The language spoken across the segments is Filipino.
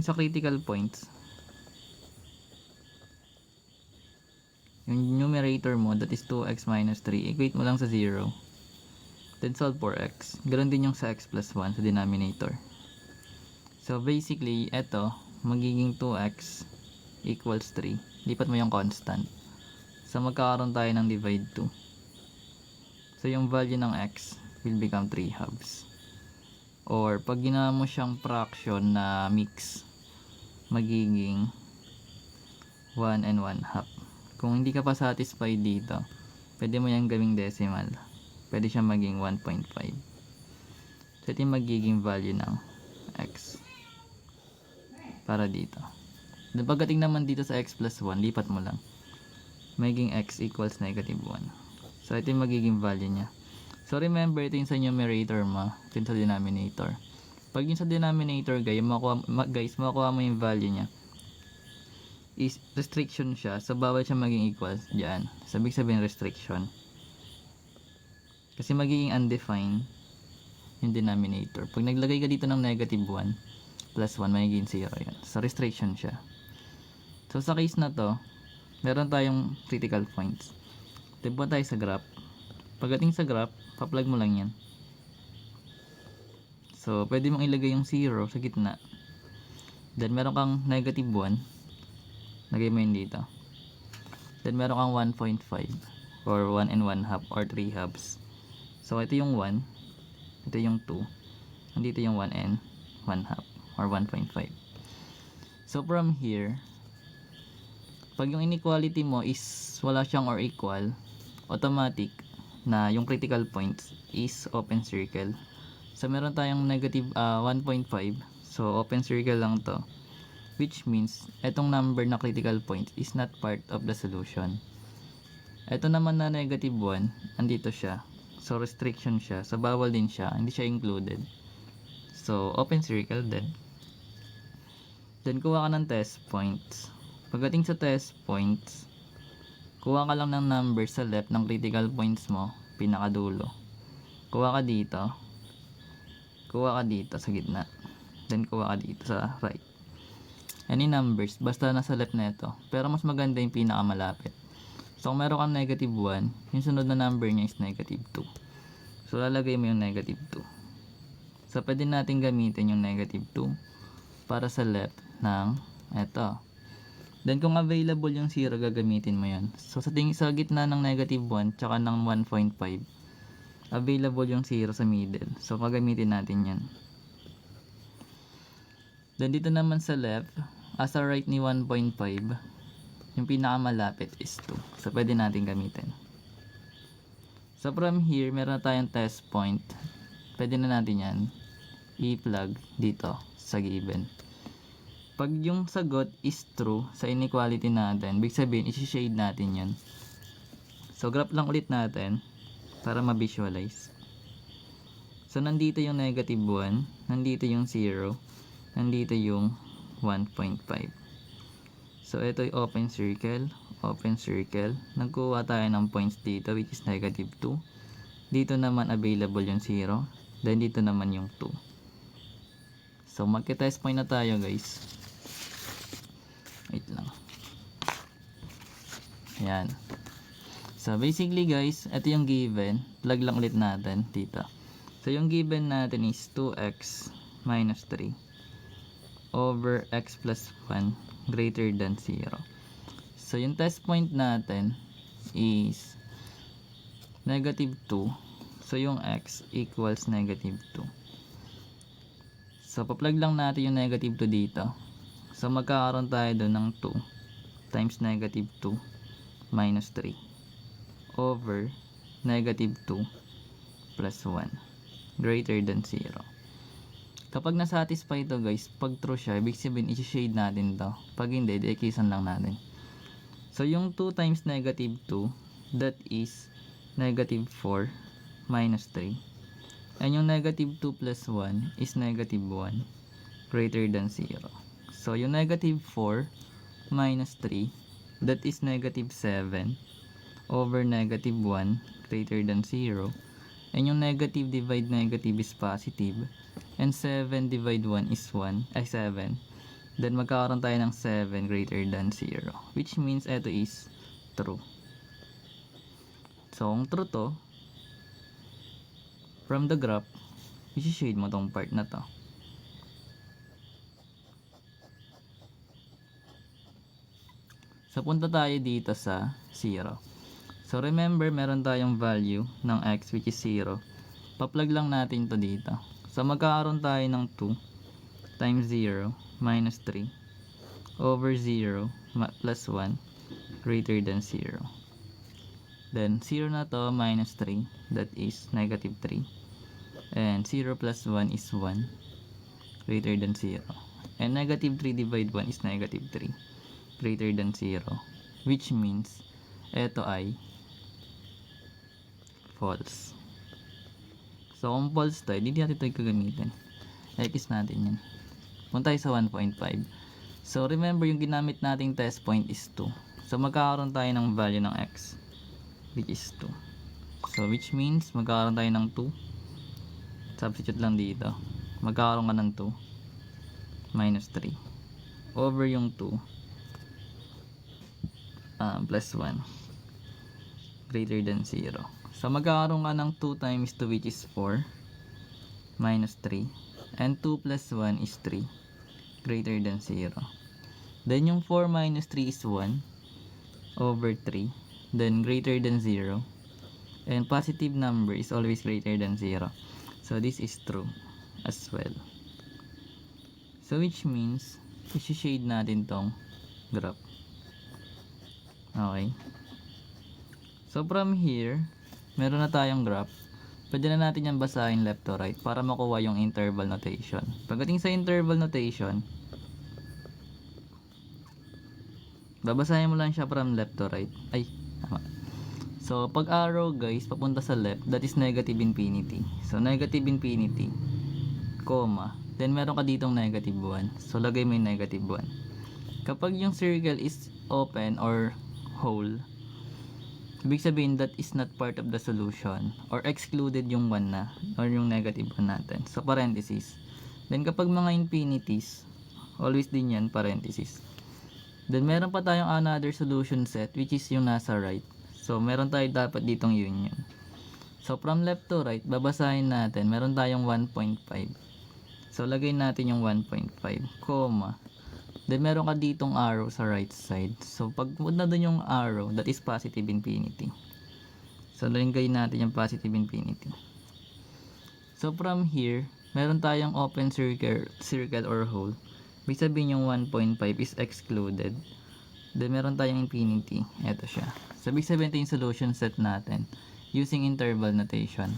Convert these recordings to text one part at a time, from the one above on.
Sa critical points, yung numerator mo, that is 2x minus 3, equate mo lang sa 0. Then solve for x. Ganon din yung sa x plus 1 sa denominator. So basically, eto, magiging 2x equals 3. Lipat mo yung constant. So magkakaroon tayo ng divide 2. So yung value ng x will become 3 halves. Or pag ginawa mo siyang fraction na mix, magiging 1 and 1 half. Kung hindi ka pa satisfied dito, pwede mo yung gawing decimal. Pwede siya maging 1.5. So ito yung magiging value ng x. Para dito. Then pagdating naman dito sa x plus 1, lipat mo lang. Magiging x equals negative 1. So ito yung magiging value niya. So remember, ito yung sa numerator mo, ito yung sa denominator. Pag yung sa denominator, guys, makuha mo yung value niya. Is restriction siya, so bawal siya maging equals dyan. Sabi sabihin restriction. Kasi magiging undefined yung denominator. Pag naglagay ka dito ng negative 1 plus 1, magiging 0 yun. So restriction siya. So sa case na to, meron tayong critical points. Tibuan tayo sa graph. Pagdating sa graph, pa-plug mo lang yan. So pwede mong ilagay yung 0 sa gitna. Then meron kang negative 1. Lagay mo yun dito. Then meron kang 1.5 or 1 and 1 half or 3 halves. So ito yung 1, ito yung 2, andito yung 1 and 1 half or 1.5. So from here, pag yung inequality mo is wala siyang or equal, automatic na yung critical points is open circle. So meron tayong negative 1.5, so open circle lang to. Which means, etong number na critical point is not part of the solution. Ito naman na negative 1, andito siya. So, restriction siya. So, bawal din siya. Hindi siya included. So, open circle din. Then, kuha ka ng test points. Pagdating sa test points, kuha ka lang ng number sa left ng critical points mo, pinakadulo. Kuha ka dito. Kuha ka dito sa gitna. Then, kuha ka dito sa right. Any numbers, basta nasa left na ito. Pero mas maganda yung pinakamalapit. So, kung meron kang negative 1, yung sunod na number niya is negative 2. So, lalagay mo yung negative 2. So, pwede natin gamitin yung negative 2 para sa left ng ito. Then, kung available yung 0, gagamitin mo yan. So, sa gitna ng negative 1 tsaka ng 1.5, available yung 0 sa middle. So, gagamitin natin yan. Then, dito naman sa left, as a right ni 1.5, yung pinakamalapit is 2. So, pwede natin gamitin. So, from here, meron tayong test point. Pwede na natin yan i-plug dito sa given. Pag yung sagot is true sa inequality natin, big sabihin, isi-shade natin yan. So, graph lang ulit natin para ma-visualize. So, nandito yung negative 1, nandito yung 0, nandito yung 1.5. So, ito yung open circle. Nagkuha tayo ng points dito, which is negative 2. Dito naman available yung 0. Then, dito naman yung 2. So, magka-test point na tayo, guys. Wait lang. Ayan. So, basically, guys, ito yung given. Plug lang ulit natin dito. So, yung given natin is 2x minus 3 over x plus 1 greater than 0. So, yung test point natin is negative 2. So, yung x equals negative 2. So, pa-plug lang natin yung negative 2 dito. So, magkakaroon tayo doon ng 2 times negative 2 minus 3 over negative 2 plus 1 greater than 0. Kapag nasatisfy ito, guys, pag true siya, ibig sabihin, isi-shade natin to. Pag hindi, i-equisan lang natin. So, yung 2 times negative 2, that is negative 4 minus 3. And yung negative 2 plus 1 is negative 1 greater than 0. So, yung negative 4 minus 3, that is negative 7 over negative 1 greater than 0. And yung negative divide negative is positive. And 7 divide 1 is 1, ay 7. Then magkakaroon tayo ng 7 greater than 0. Which means ito is true. So kung true to, from the graph, i-shade mo tong part na to. So punta tayo dito sa 0. So remember, meron tayong value ng x which is 0. Pa-plug lang natin to dito. So magkakaroon tayo ng 2 times 0 minus 3 over 0 plus 1 greater than 0. Then 0 na to minus 3, that is negative 3. And 0 plus 1 is 1 greater than 0. And negative 3 divide 1 is negative 3 greater than 0. Which means ito ay false. So kung false to, hindi natin ito gagamitin. X natin yan. Punta tayo sa 1.5. So remember, yung ginamit nating test point is 2. So magkakaroon tayo ng value ng x which is 2. So which means magkakaroon tayo ng 2. Substitute lang dito. Magkakaroon ka ng 2 minus 3 over yung 2 plus 1 greater than 0. So magkakaroon ka ng 2 times 2 which is 4 minus 3 and 2 plus 1 is 3 greater than 0. Then yung 4 minus 3 is 1 over 3, then greater than 0, and positive number is always greater than 0. So this is true as well. So which means i-shade natin tong graph. Okay. So from here, meron na tayong graph. Pwede na natin yan basahin left to right para makuha yung interval notation. Pagdating sa interval notation, babasahin mo lang siya from left to right. Ay, tama. So pag arrow guys, papunta sa left, that is negative infinity. So negative infinity, comma, then meron ka ditong negative 1. So lagay mo yung negative 1. Kapag yung circle is open or whole, ibig sabihin that is not part of the solution or excluded yung 1 na or yung negative 1 natin. So parenthesis. Then kapag mga infinities, always din yan parenthesis. Then meron pa tayong another solution set which is yung nasa right. So meron tayo dapat ditong union. So from left to right, babasahin natin, meron tayong 1.5. So lagay natin yung 1.5, comma. Then meron ka ditong arrow sa right side. So pag punta doon yung arrow, that is positive infinity. So lagay natin yung positive infinity. So from here, meron tayong open circle or hole. Ibig sabihin yung 1.5 is excluded. Then meron tayong infinity. Ito siya. So ibig sabihin ito yung solution set natin using interval notation.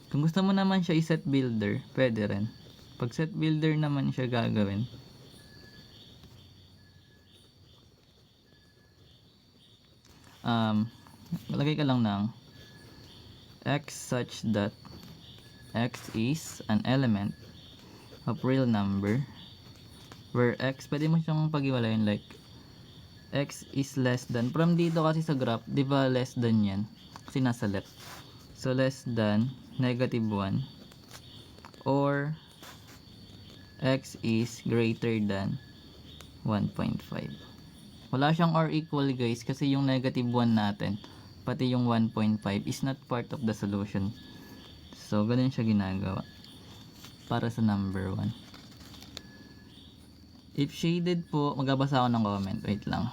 Kung gusto mo naman siya i-set builder, pwede rin. Pag set builder naman siya gagawin, lagay ka lang ng x such that x is an element of real number where x, pwede mo siyang pag-iwalayin like x is less than, from dito kasi sa graph, di ba less than yan kasi nasa left, so less than negative 1 or x is greater than 1.5. Wala siyang or equal guys kasi yung negative 1 natin pati yung 1.5 is not part of the solution. So ganun siya ginagawa para sa number 1. If shaded po, magbabasa ako ng comment. Wait lang.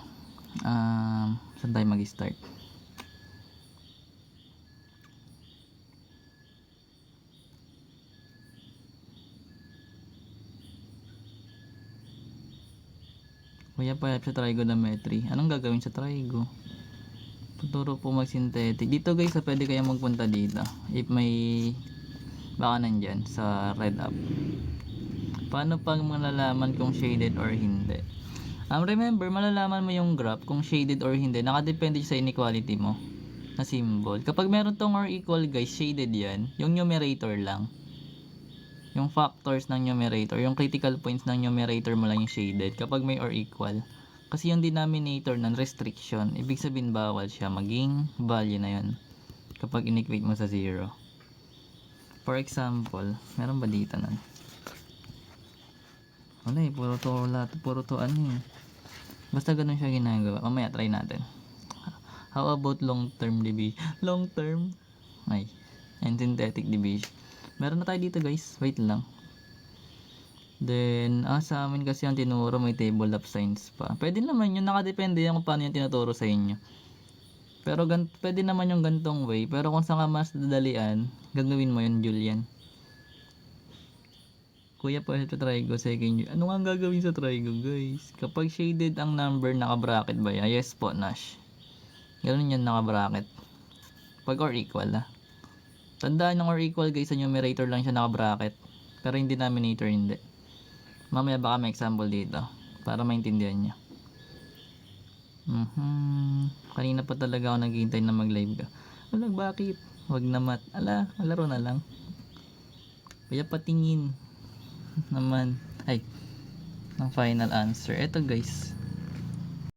Saan tayo mag-start? Kuya pa sa trigonometry. Anong gagawin sa trigo? Tuturo po mag-synthetic. Dito guys, pwede kayong magpunta dito. If may baka nandyan sa red up. Paano pag malalaman kung shaded or hindi? Remember, malalaman mo yung graph kung shaded or hindi. Nakadepende sa inequality mo na symbol. Kapag meron tong or equal guys, shaded yan. Yung numerator lang. Yung factors ng numerator, yung critical points ng numerator mo lang yung shaded kapag may or equal. Kasi yung denominator ng restriction, ibig sabihin bawal siya maging value na yun kapag inequate mo sa 0. For example, meron ba dito nun? Wala eh, puro to ano eh. Basta ganun siya ginagawa. Mamaya try natin. How about long term division? Long term? Ay. And synthetic division. Meron na tayo dito guys. Wait lang. Then, sa amin kasi ang tinuro may table of signs pa. Pwede naman yun. Nakadepende yan kung paano yung tinuturo sa inyo. Pero pwede naman yung gantong way. Pero kung saan ka mas dadalian, gagawin mo yun, Julian. Kuya po sa trigo, second year. Ano nga ang gagawin sa trigo, guys? Kapag shaded ang number, naka-bracket ba yan? Yes po, Nash. Ganun yan, naka-bracket. Pag or equal, Tandaan ng or equal, guys, sa numerator lang siya naka-bracket. Pero yung denominator, hindi. Mamaya baka may example dito. Para maintindihan nyo. Kanina pa talaga ako naghihintay na mag-live ka. Wala, bakit? Wag na mat. Laro na lang. Kaya patingin naman. Ay, ng final answer. Eto guys.